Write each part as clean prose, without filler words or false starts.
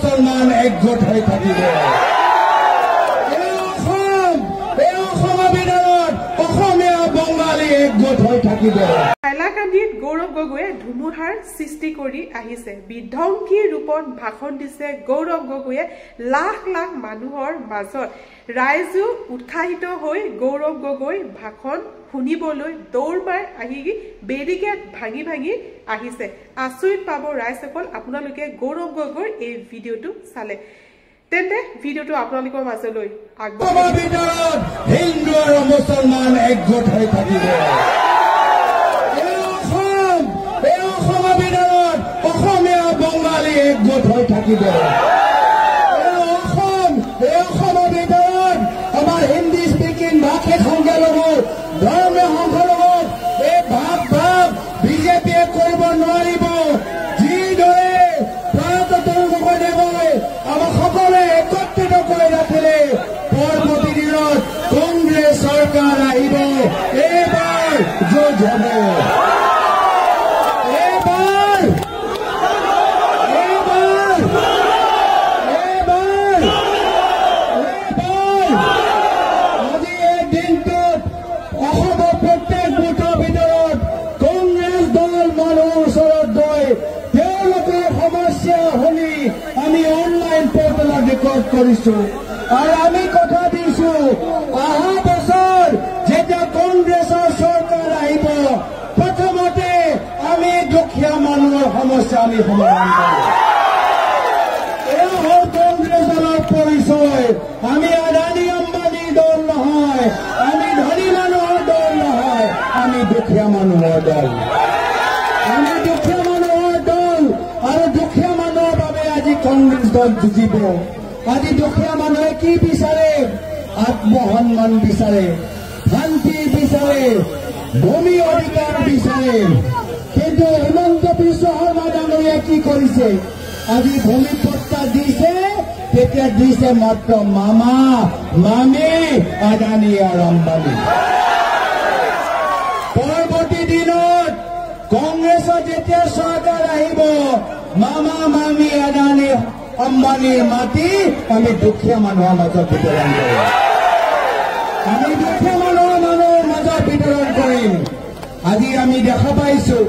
মুছলমান একগোট হৈ থাকিব বঙালী একগোট হৈ থাকিব হাইলাকান্দিত গৌৰৱ গগৈয়ে ধুমুহাৰ সৃষ্টি কৰি আহিছে বিধ্বংসী ৰূপত ভাষণ দিছে গৌৰৱ গগৈয়ে লাখ লাখ মানুহৰ মাজত ৰাইজো উৎসাহিত হৈ গৌৰৱ গগৈ ভাষণ শুনিবলৈ দৌৰ মাৰি আহি বেৰিকেড ভাঙি ভাঙি আহিছে আচৰিত পাব ৰাইজসকল আপোনালোকে গৌৰৱ গগৈৰ এই ভিডিঅ'টো চালে তেন্তে ভিডিঅ'টো আপোনালোকৰ মাজলৈ আগবঢ়াই হিন্দু আৰু মুছলমান একগোট হৈ থাকিব অসমীয়া বঙালী একগোট হৈ থাকিব অসমৰ ভিতৰত আমাৰ হিন্দী স্পিকিং ভাষিক সংখ্যালঘু ধৰ্মীয় সংখ্যালঘু এই ভাগ বিজেপিয়ে কৰিব নোৱাৰিব যিদৰে আমাক সকলোৱে একত্ৰিত কৰি ৰাখিলে পৰৱৰ্তী দিনত কংগ্ৰেছ চৰকাৰ আহিব এইবাৰ যুঁজ হ'ব আমি অনলাইন পোর্টালত রেকর্ড করেছো আর আমি কথা দিছো আহা বছর যেটা কংগ্রেসের সরকার আহিব প্রথমতে আমি দুখীয়া মানুহৰ সমস্যা আমি সমাধান কৰিম এয়া হল কংগ্ৰেসেৰ পৰিচয় আমি আদানি আম্বানি দল নহয় আমি ধনী মানুহৰ দল নহয় আমি দুখীয়া মানুহৰ দল আমি দুখীয়া মানুহৰ দল আৰু দুখীয়া মানুহৰ বাবে আজি কংগ্ৰেছ দল যুঁজিব আজি দুখীয়া মানুহে কি বিচাৰে আত্মসন্মান বিচাৰে শান্তি বিচাৰে ভূমি অধিকাৰ বিচাৰে কিন্তু হিমন্ত বিশ্ব শৰ্মা ডাঙৰীয়াই কি কৰিছে আজি ভূমি পট্টা দিছে তেতিয়া দিছে মাত্ৰ মামা মামী আদানি আৰু আম্বানী পৰৱৰ্তী দিনত কংগ্ৰেছৰ যেতিয়া চৰকাৰ আহিব মামা মামী আদানি আম্বানীৰ মাটি আমি দুখীয়া মানুহৰ মাজত বিতৰণ কৰিম আমি দুখীয়া মানুহৰ মাজত বিতৰণ কৰিম আজি আমি দেখা পাইছো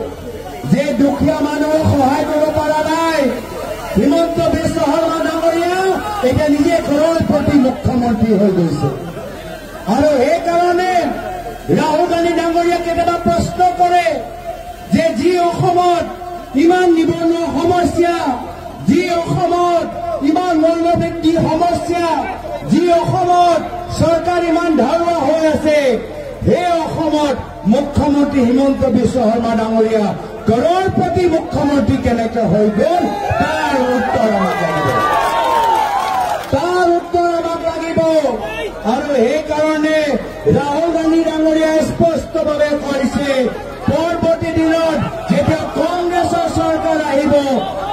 যে দুখীয়া মানুহক সহায় কৰিব পৰা নাই হিমন্ত বিশ্ব শৰ্মা ডাঙৰীয়া এতিয়া নিজে কৰড়পতি মুখ্যমন্ত্ৰী হৈ গৈছে আৰু সেইকাৰণে ৰাহুল গান্ধী ডাঙৰীয়া কেতিয়াবা প্ৰশ্ন কৰে যে যি অসমত ইমান নিবনুৱা সমস্যা যি অসমত ইমান মূল্যবৃদ্ধি সমস্যা যি অসমত চৰকাৰ ইমান ঢাৰুৱা হৈ আছে সেই অসমত মুখ্যমন্ত্ৰী হিমন্ত বিশ্ব শৰ্মা ডাঙৰীয়া কৰড়পতি মুখ্যমন্ত্ৰী কেনেকৈ হৈ গ'ল তাৰ উত্তৰ আমাক লাগিব আৰু সেইকাৰণে ৰাহুল গান্ধী ডাঙৰীয়াই স্পষ্টভাৱে কৈছে পৰৱৰ্তী দিনত যেতিয়া কংগ্ৰেছৰ চৰকাৰ আহিব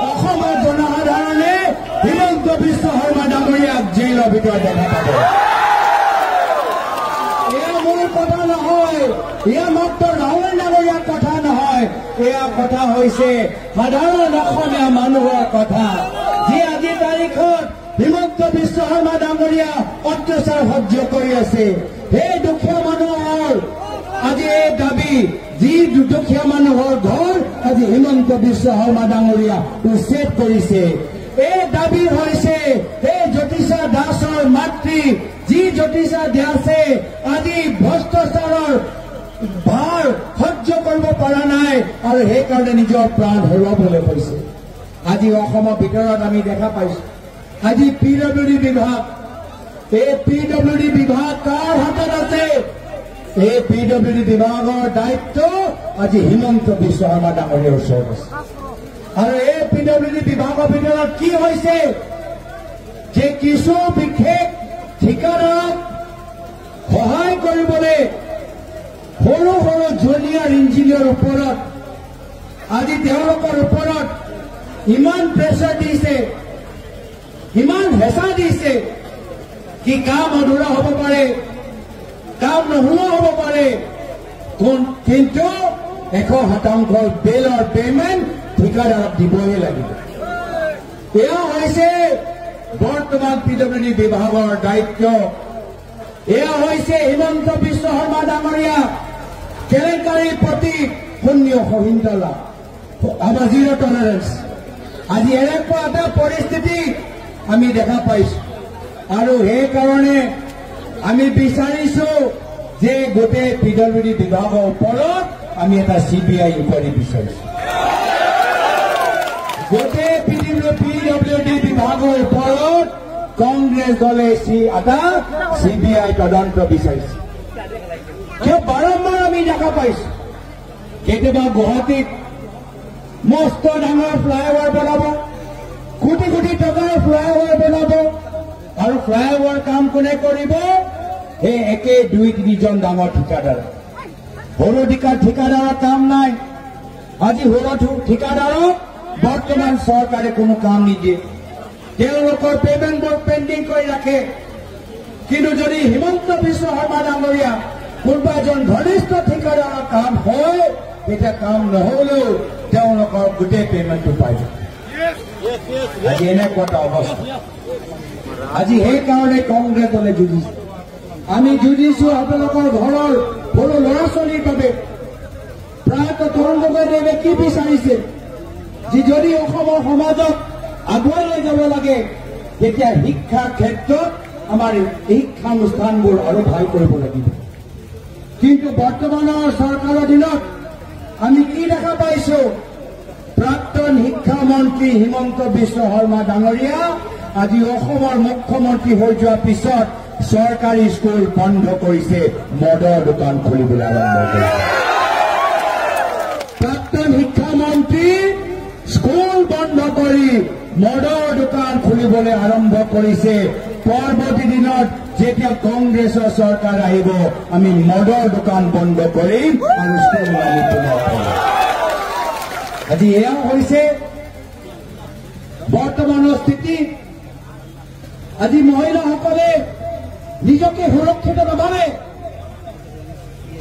অসমৰ জনসাধাৰণে হিমন্ত বিশ্ব শৰ্মা ডাঙৰীয়াক জেইলৰ ভিতৰত দেখা পাব এয়া মোৰ কথা নহয় এয়া মাত্ৰ ৰাহুল ডাঙৰীয়াৰ কথা নহয় এয়া কথা হৈছে সাধাৰণ অসমীয়া মানুহৰ কথা যি আজি তাৰিখত হিমন্ত বিশ্ব শৰ্মা ডাঙৰীয়া অত্যাচাৰ সহ্য কৰি আছে সেই দুখীয়া মানুহৰ আজি এই দাবী যি দুখীয়া মানুহৰ ঘৰ আজি হিমন্ত বিশ্ব শৰ্মা ডাঙৰীয়া উচ্ছেদ কৰিছে এই দাবী হৈছে এই জ্যোতিষা দাসৰ মাতৃ যি জ্যোতিষা দাসে আজি ভ্ৰষ্টাচাৰৰ ভাৰ সহ্য কৰিব পৰা নাই আৰু সেইকাৰণে নিজৰ প্ৰাণ হেৰুৱাবলৈ কৈছে আজি অসমৰ ভিতৰত আমি দেখা পাইছো আজি পিডব্লিউডি বিভাগ এই পিডব্লিউডি বিভাগ কাৰ হাতত আছে এই পিডব্লিউডি বিভাগৰ দায়িত্ব আজি হিমন্ত বিশ্ব শৰ্মা ডাঙৰীয়াৰ ওচৰত আছে আৰু এই পিডব্লিউডি বিভাগৰ ভিতৰত কি হৈছে যে কিছু বিশেষ ঠিকাদাৰক সহায় কৰিবলৈ সৰু সৰু জুনিয়ৰ ইঞ্জিনিয়াৰ ওপৰত আজি তেওঁলোকৰ ওপৰত ইমান প্ৰেছাৰ দিছে ইমান হেঁচা দিছে কি কাম অধুৰা হ'ব পাৰে কাম নোহোৱা হ'ব পাৰে কিন্তু 100% বিলৰ পেমেণ্ট ঠিকাদাৰক দিবই লাগিব এয়া হৈছে বৰ্তমান পিডব্লিউডি বিভাগৰ দায়িত্ব। এয়া হৈছে হিমন্ত বিশ্ব শৰ্মা ডাঙৰীয়া কেলেংকাৰীৰ প্ৰতি শূন্য সহিষ্ণুতা, আমাৰ জিৰ' টলাৰেন্স। আজি এনেকুৱা এটা পৰিস্থিতি আমি দেখা পাইছো, আৰু সেইকাৰণে আমি বিচাৰিছো যে গোটেই পিডব্লিউডি বিভাগৰ ওপৰত আমি এটা CBI ইনকুৱাৰী বিচাৰিছো। গোটেই পিডব্লিউডি বিভাগৰ ওপৰত কংগ্ৰেছ দলে এটা CBI তদন্ত বিচাৰিছে। কিয় বাৰম্বাৰ আমি দেখা পাইছো, কেতিয়াবা গুৱাহাটীত মস্ত ডাঙৰ ফ্লাইঅভাৰ বনাব, কোটি কোটি টকাৰ ফ্লাইঅভাৰ বনাব, আৰু ফ্লাইঅভাৰ কাম কোনে কৰিব? এই একে 2-3জন ডাঙৰ ঠিকাদাৰ। সৰু ঠিকাদাৰৰ কাম নাই। আজি সৰু ঠিকাদাৰক বৰ্তমান চৰকাৰে কোনো কাম নিদিয়ে, তেওঁলোকৰ পেমেণ্টবোৰ পেণ্ডিং কৰি ৰাখে। কিন্তু যদি হিমন্ত বিশ্ব শৰ্মা ডাঙৰীয়া কোনোবা এজন ঘনিষ্ঠ ঠিকাদাৰৰ কাম হয়, তেতিয়া কাম নহলেও তেওঁলোকৰ গোটেই পেমেণ্টটো পাই যায়। আজি এনেকুৱা এটা অৱস্থা। আজি সেইকাৰণে কংগ্ৰেছ দলে যুঁজিছে। আমি যুঁজিছো আপোনালোকৰ ঘৰৰ সৰু ল'ৰা ছোৱালীৰ বাবে। প্ৰায়তঃ তৰুণ গগৈদেৱে কি বিচাৰিছে যে যদি অসমৰ সমাজক আগুৱাই লৈ যাব লাগে, তেতিয়া শিক্ষাৰ ক্ষেত্ৰত আমাৰ শিক্ষানুষ্ঠানবোৰ আৰু ভাল কৰিব লাগিব। কিন্তু বৰ্তমানৰ চৰকাৰৰ দিনত আমি কি দেখা পাইছো? প্ৰাক্তন শিক্ষামন্ত্ৰী হিমন্ত বিশ্ব শৰ্মা ডাঙৰীয়া আজি অসমৰ মুখ্যমন্ত্ৰী হৈ যোৱাৰ পিছত চৰকাৰী স্কুল বন্ধ কৰিছে, মদৰ দোকান খুলিবলৈ আৰম্ভ কৰিছে। প্ৰাক্তন শিক্ষামন্ত্ৰী স্কুল বন্ধ কৰি মদৰ দোকান খুলিবলৈ আৰম্ভ কৰিছে। পৰৱৰ্তী দিনত যেতিয়া কংগ্ৰেছৰ চৰকাৰ আহিব, আমি মদৰ দোকান বন্ধ কৰিম আৰু স্কুল আমি পুনৰ খুলিম। আজি এয়া হৈছে বৰ্তমানৰ স্থিতি। আজি মহিলাসকলে নিজকে সুৰক্ষিত নাভাবে।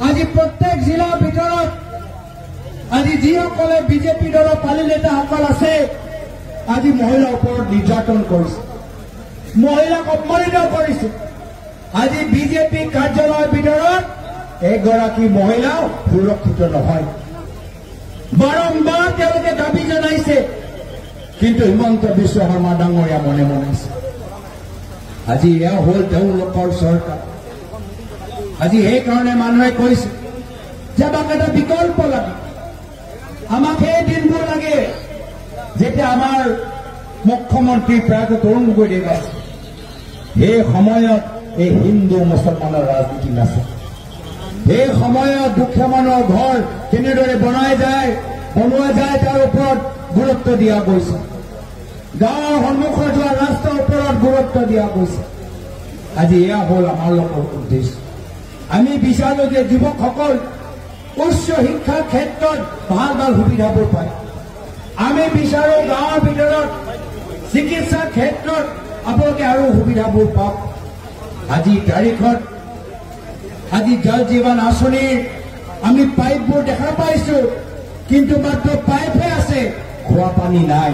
আজি প্ৰত্যেক জিলাৰ ভিতৰত আজি যিসকলে বিজেপি দলৰ পালি নেতাসকল আছে, আজি মহিলাৰ ওপৰত নিৰ্যাতন কৰিছে, মহিলাক অপমানিত কৰিছে। আজি বিজেপি কাৰ্যালয়ৰ ভিতৰত এগৰাকী মহিলাও সুৰক্ষিত নহয়। বাৰম্বাৰ তেওঁলোকে দাবী জনাইছে, কিন্তু হিমন্ত বিশ্ব শৰ্মা ডাঙৰীয়া মনে মনাইছে। আজি এয়া হ'ল তেওঁলোকৰ চৰকাৰ। আজি সেইকাৰণে মানুহে কৈছে যে আমাক এটা বিকল্প লাগে, আমাক সেই দিনবোৰ লাগে যেতিয়া আমাৰ মুখ্যমন্ত্ৰী প্ৰায় তৰুণ গগৈদেৱ আছে। সেই সময়ত এই হিন্দু মুছলমানৰ ৰাজনীতি নাছিল। সেই সময়ত দুখীয়া মানুহৰ ঘৰ কেনেদৰে বনোৱা যায় তাৰ ওপৰত গুৰুত্ব দিয়া গৈছে। গাঁৱৰ সন্মুখত যোৱা ৰাস্তাৰ ওপৰত গুৰুত্ব দিয়া গৈছে। আজি এয়া হ'ল আমাৰ লোকৰ উদ্দেশ্য। আমি বিচাৰো যে যুৱকসকল উচ্চ শিক্ষাৰ ক্ষেত্ৰত ভাল ভাল সুবিধাবোৰ পায়। আমি বিচাৰো গাঁৱৰ ভিতৰত চিকিৎসাৰ ক্ষেত্ৰত আপোনালোকে আৰু সুবিধাবোৰ পাওক। আজি তাৰিখত আজি জল জীৱন আঁচনিৰ আমি পাইপবোৰ দেখা পাইছো, কিন্তু মাত্ৰ পাইপহে আছে, খোৱা পানী নাই।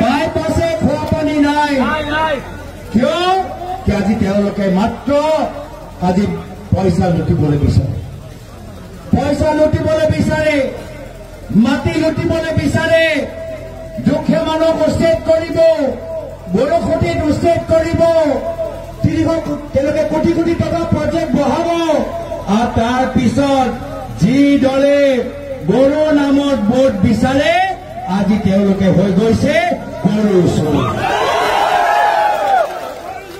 পাইপ আছে, খোৱা পানী নাই। কিয়? আজি তেওঁলোকে মাত্ৰ আজি পইচা লুটিবলৈ বিচাৰে, মাটি লুটিবলৈ বিচাৰে। দুখীয়া মানুহক উচ্ছেদ কৰিব, বৰষুণত উচ্ছেদ কৰিব, তেওঁলোকে কোটি কোটি টকা প্ৰজেক্ট বহাব, আৰু তাৰ পিছত যি দলে গৰু নামত ভোট বিচাৰে, আজি তেওঁলোকে হৈ গৈছে গৰু চোৰ।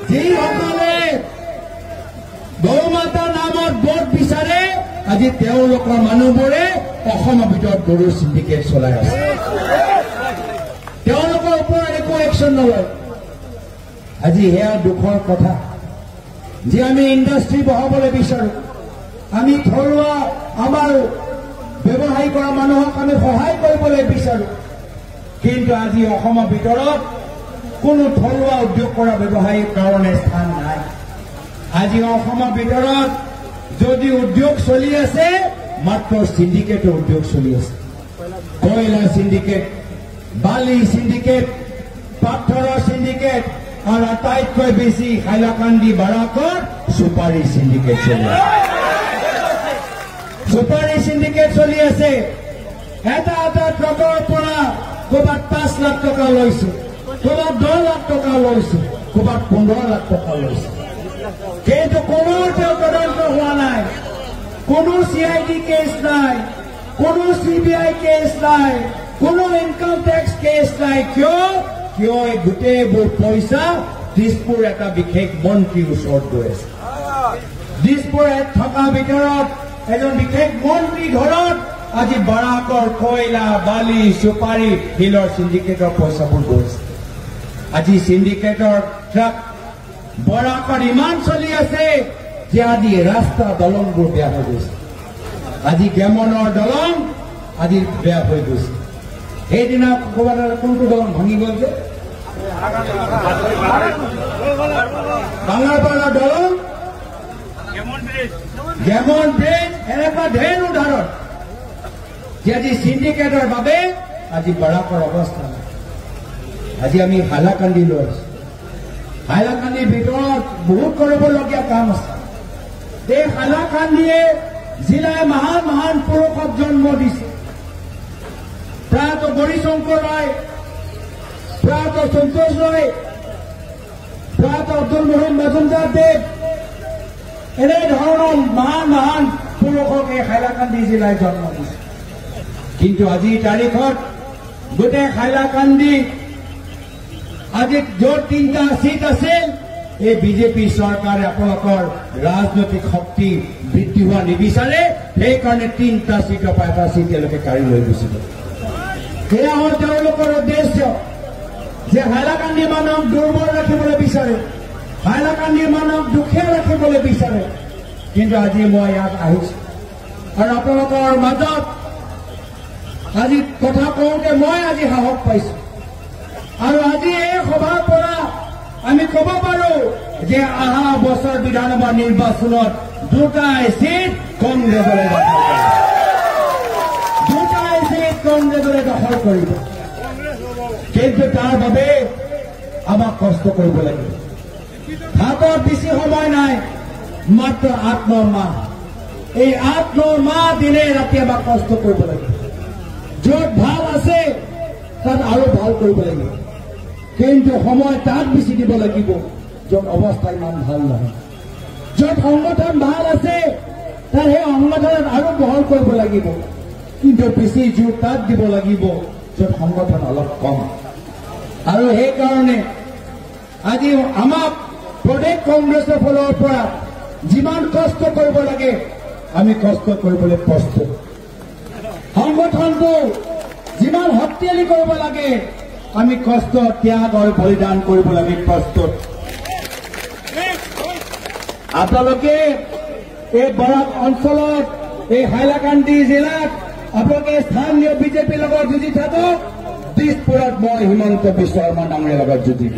যিসকলে গৌ মাতাৰ নামত ভোট বিচাৰে, আজি তেওঁলোকৰ মানুহবোৰে অসমৰ ভিতৰত গৰু চিণ্ডিকেট চলাই আছে। তেওঁলোকৰ ওপৰত একো একশ্যন নলয়। আজি সেয়া দুখৰ কথা যে আমি ইণ্ডাষ্ট্ৰী বহাবলৈ বিচাৰো, আমি থলুৱা আমাৰ ব্যৱসায় কৰা মানুহক আমি সহায় কৰিবলৈ বিচাৰো, কিন্তু আজি অসমৰ ভিতৰত কোনো থলুৱা উদ্যোগ কৰা ব্যৱসায়ীৰ কাৰণে স্থান নাই। আজি অসমৰ ভিতৰত যদি উদ্যোগ চলি আছে, মাত্ৰ চিণ্ডিকেটৰ উদ্যোগ চলি আছে। কয়লা চিণ্ডিকেট, বালি সিন্ডিকেট, পাথৰৰ সিন্ডিকেট আৰু আটাইতকৈ বেছি হাইলাকান্দি বাৰাকৰ সুপাৰী সিন্ডিকেট চলি আছে। সুপাৰী সিন্ডিকেট চলি আছে। এটা ট্ৰাকৰ পৰা ক'ৰবাত 5 লাখ টকা লৈছে, ক'ৰবাত 10 লাখ টকা লৈছে, ক'ৰবাত 15 লাখ টকা লৈছে। কিন্তু কোনো তদন্ত হোৱা নাই, কোনো CID কেছ নাই, কোনো CBI কেছ নাই, কোনো ইনকাম টেক্স কেছ নাই। কিয় এই গোটেইবোৰ পইচা দিছপুৰ এটা বিশেষ মন্ত্ৰীৰ ওচৰত গৈ আছে। দিছপুৰত থকা ভিতৰত এজন বিশেষ মন্ত্ৰী ঘৰত আজি বাৰাকৰ কয়লা, বালি, সুপাৰী, শিলৰ সিন্ডিকেটৰ পইচাবোৰ গৈছে। আজি সিন্ডিকেটৰ ট্ৰাক বৰাকৰ ইমান চলি আছে যে আজি ৰাস্তা দলংবোৰ বেয়া হৈ গৈছে। আজি গেমনৰ দলং আজি বেয়া হৈ গৈছে। সেইদিনা ক'ৰবাত কোনটো দলং ভাঙি গ'ল যে বাংলাপাৰা দলং, গেমন ব্ৰিজ, এনেকুৱা ঢেৰ উদাহৰণ যে আজি সিন্ডিকেটৰ বাবে আজি বৰাকৰ অৱস্থা নাই। আজি আমি হাইলাকান্দি লৈ আছো। হাইলাকান্দিৰ ভিতৰত বহুত কৰিবলগীয়া কাম আছে। এই হাইলাকান্দিয়ে জিলায় মহান মহান পুৰুষক জন্ম দিছে। প্ৰয়াত গৌৰীশংকৰ ৰায়, প্ৰয়াত সন্তোষ ৰায়, প্ৰয়াত আব্দুল মোহন মজুমদাৰ দেৱ, এনেধৰণৰ মহান মহান পুৰুষক এই হাইলাকান্দি জিলাই জন্ম দিছে। কিন্তু আজিৰ তাৰিখত গোটেই হাইলাকান্দি আজি য'ত 3টা সিট আছিল, এই বিজেপি চৰকাৰে আপোনালোকৰ ৰাজনৈতিক শক্তি বৃদ্ধি হোৱা নিবিচাৰে। সেইকাৰণে 3টা সিটৰ পৰা এটা সিট তেওঁলোকে কাঢ়ি লৈ গুচি গ'ল। সেয়া হ'ল তেওঁলোকৰ উদ্দেশ্য যে হাইলাকান্দি মানুহক দুৰ্বল ৰাখিবলৈ বিচাৰে, হাইলাকান্দি মানুহক দুখীয়া ৰাখিবলৈ বিচাৰে। কিন্তু আজি মই ইয়াত আহিছো আৰু আপোনালোকৰ মাজত আজি কথা কওঁতে মই আজি সাহস পাইছো। আৰু আজি এই সভাৰ পৰা আমি ক'ব পাৰো যে অহা বছৰ বিধানসভা নিৰ্বাচনত 2টা সিট কংগ্ৰেছলৈ দখল কৰিব, 2টা সিট কংগ্ৰেছলৈ দখল কৰিব। কিন্তু তাৰ বাবে আমাক কষ্ট কৰিব লাগিব। হাতত বেছি সময় নাই, মাত্ৰ 8-9 মাহ। এই 8-9 মাহ দিনে ৰাতি আমাক কষ্ট কৰিব লাগিব। য'ত ভাল আছে তাত আৰু ভাল কৰিব লাগিব। কিন্তু সময় তাত বেছি দিব লাগিব য'ত অৱস্থা ইমান ভাল নহয়। য'ত সংগঠন ভাল আছে তাত সেই সংগঠনত আৰু বহল কৰিব লাগিব। কিন্তু বেছি জোৰ তাত দিব লাগিব য'ত সংগঠন অলপ কম। আৰু সেইকাৰণে আজি আমাক প্ৰদেশ কংগ্ৰেছৰ ফালৰ পৰা যিমান কষ্ট কৰিব লাগে আমি কষ্ট কৰিবলৈ প্ৰস্তুত। সংগঠনটো যিমান শক্তিশালী কৰিব লাগে আমি কষ্ট, ত্যাগ আৰু বলিদান কৰিবলৈ আমি প্ৰস্তুত। আপোনালোকে এই বৰাক অঞ্চলত, এই হাইলাকান্দি জিলাত আপোনালোকে স্থানীয় বিজেপিৰ লগত যুঁজি থাকক। দিছপুৰত মই হিমন্ত বিশ্ব শৰ্মা ডাঙৰীয়াৰ লগত যুঁজিম।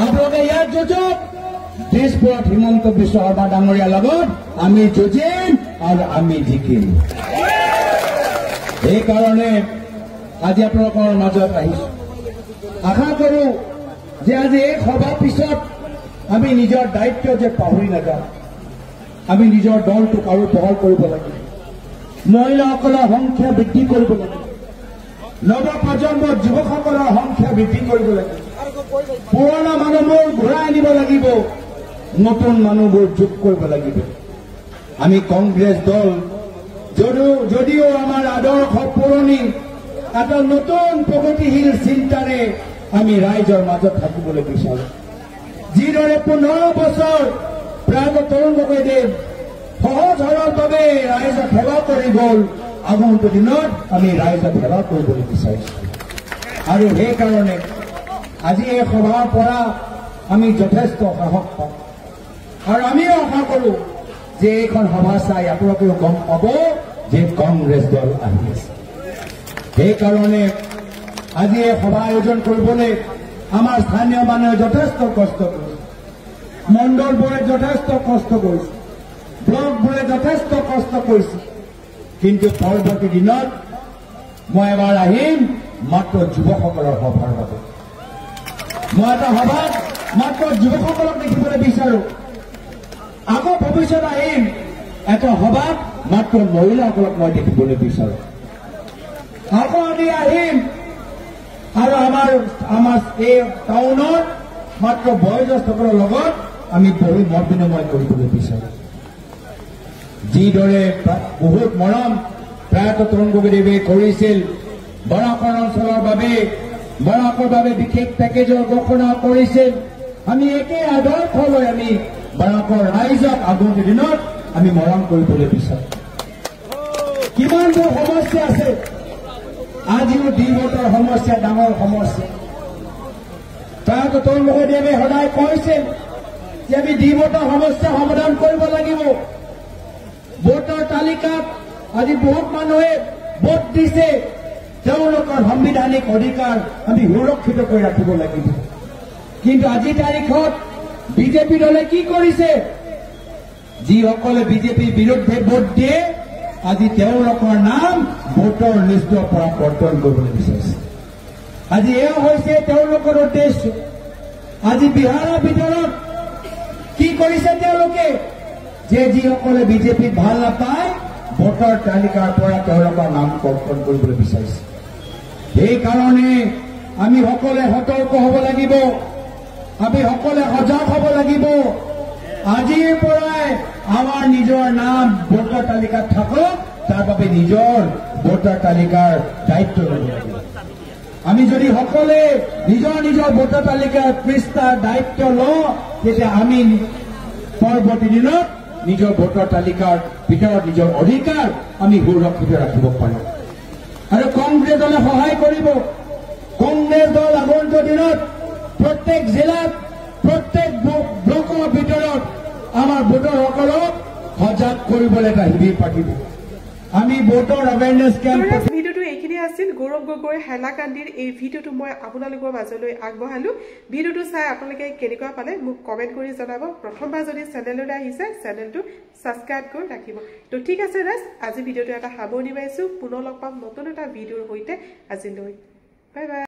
আপোনালোকে ইয়াত যুঁজক, দিছপুৰত হিমন্ত বিশ্ব শৰ্মা ডাঙৰীয়াৰ লগত আমি যুঁজিম আৰু আমি জিকিম। সেইকাৰণে আজি আপোনালোকৰ মাজত আহিছো। আশা কৰো যে আজি এই সভাৰ পিছত আমি নিজৰ দায়িত্ব যে পাহৰি নাযাওঁ। আমি নিজৰ দলটোক আৰু বহল কৰিব লাগিব। মহিলাসকলৰ সংখ্যা বৃদ্ধি কৰিব লাগিব। নৱপ্ৰজন্মৰ যুৱকসকলৰ সংখ্যা বৃদ্ধি কৰিব লাগিব। পুৰণা মানুহবোৰ ঘূৰাই আনিব লাগিব, নতুন মানুহবোৰ যোগ কৰিব লাগিব। আমি কংগ্ৰেছ দল যদিও আমাৰ আদৰ্শ পুৰণি, এটা নতুন প্ৰগতিশীল চিন্তাৰে আমি ৰাইজৰ মাজত থাকিবলৈ বিচাৰো। যিদৰে 15 বছৰ প্ৰয়াত তৰুণ গগৈদেৱ সহজ সৰলভাৱে ৰাইজক সেৱা কৰি গ'ল, আগন্তুক দিনত আমি ৰাইজক সেৱা কৰিবলৈ বিচাৰিছো। আৰু সেইকাৰণে আজি এই সভাৰ পৰা আমি যথেষ্ট সাহস পাম। আৰু আমিও আশা কৰো যে এইখন সভা চাই আপোনালোকেও গম পাব যে কংগ্ৰেছ দল আহি আছে। সেইকাৰণে আজি এই সভা আয়োজন কৰিবলৈ আমাৰ স্থানীয় মানুহে যথেষ্ট কষ্ট কৰিছে, মণ্ডলবোৰে যথেষ্ট কষ্ট কৰিছে, ব্লকবোৰে যথেষ্ট কষ্ট কৰিছে। কিন্তু পৰৱৰ্তী দিনত মই এবাৰ আহিম মাত্ৰ যুৱকসকলৰ সভাৰ বাবে। মই এটা সভাত মাত্ৰ যুৱকসকলক দেখিবলৈ বিচাৰো। আকৌ ভৱিষ্যত আহিম এটা সভাত মাত্ৰ মহিলাসকলক মই দেখিবলৈ বিচাৰো। আকৌ আমি আহিম আৰু আমাৰ এই টাউনত মাত্ৰ বয়োজ্যেষ্ঠসকলৰ লগত আমি বহি মত বিনিময় কৰিবলৈ বিচাৰো। যিদৰে বহুত মৰম প্ৰয়াত তৰুণ গগৈদেৱে কৰিছিল, বৰাকৰ অঞ্চলৰ বাবে বিশেষ পেকেজৰ ঘোষণা কৰিছিল। আমি একে আদৰ্শ লৈ আমি বৰাকৰ ৰাইজক আগন্তুক দিনত আমি মৰম কৰিবলৈ বিচাৰো। কিমানবোৰ সমস্যা আছে, আজিও দ্বিমতৰ সমস্যা ডাঙৰ সমস্যা। প্ৰয়াত তৰুণ গগৈদেৱে সদায় কৈছিল যে আমি দ্বিমতৰ সমস্যা সমাধান কৰিব লাগিব। ভোটৰ তালিকাত আজি বহুত মানুহে ভোট দিছে, তেওঁলোকৰ সাংবিধানিক অধিকাৰ আমি সুৰক্ষিত কৰি ৰাখিব লাগিব। কিন্তু আজিৰ তাৰিখত বিজেপি দলে কি কৰিছে, যিসকলে বিজেপিৰ বিৰুদ্ধে ভোট দিয়ে আজি তেওঁলোকৰ নাম ভোটৰ লিষ্টৰ পৰা কৰ্তন কৰিবলৈ বিচাৰিছে। আজি এয়া হৈছে তেওঁলোকৰ উদ্দেশ্য। আজি বিহাৰৰ ভিতৰত কি কৰিছে তেওঁলোকে, যে যিসকলে বিজেপিক ভাল নাপায় ভোটৰ তালিকাৰ পৰা তেওঁলোকৰ নাম কৰ্তন কৰিবলৈ বিচাৰিছে। সেইকাৰণে আমি সকলোৱে সতৰ্ক হ'ব লাগিব, আমি সকলোৱে সজাগ হ'ব লাগিব। আজিৰ পৰাই আমাৰ নিজৰ নাম ভোটৰ তালিকাত থাকক, তাৰ বাবে নিজৰ ভোটৰ তালিকাৰ দায়িত্ব ল'ব লাগিব। আমি যদি সকলোৱে নিজৰ নিজৰ ভোটৰ তালিকাৰ পৃষ্ঠাৰ দায়িত্ব লওঁ, তেতিয়া আমি পৰৱৰ্তী দিনত নিজৰ ভোটৰ তালিকাৰ ভিতৰত নিজৰ অধিকাৰ আমি সুৰক্ষিত ৰাখিব পাৰোঁ। আৰু কংগ্ৰেছ দলে সহায় কৰিব। কংগ্ৰেছ দল আগন্তুক দিনত প্ৰত্যেক জিলাত প্ৰত্যেক ব্লকৰ ভিতৰত আমাৰ ভোটাৰসকলক সজাগ কৰিবলৈ এটা শিবিৰ পাতিব। আমি ভোটৰ এৱেৰনেছ কেম্প। ভিডিঅ'টো এইখিনি আছিল গৌৰৱ গগৈৰ হেলাকান্দিৰ এই ভিডিঅ'টো মই আপোনালোকৰ মাজলৈ আগবঢ়ালো। ভিডিঅ'টো চাই আপোনালোকে কেনেকুৱা পালে মোক কমেণ্ট কৰি জনাব। প্ৰথমবাৰ যদি চেনেললৈ আহিছে চেনেলটো ছাবস্ক্ৰাইব কৰি ৰাখিব। তো ঠিক আছে ৰাইজ, আজি ভিডিঅ'টো এটা সামৰণি মাৰিছোঁ। পুনৰ লগ পাম নতুন এটা ভিডিঅ'ৰ সৈতে। আজিলৈ বাই বাই।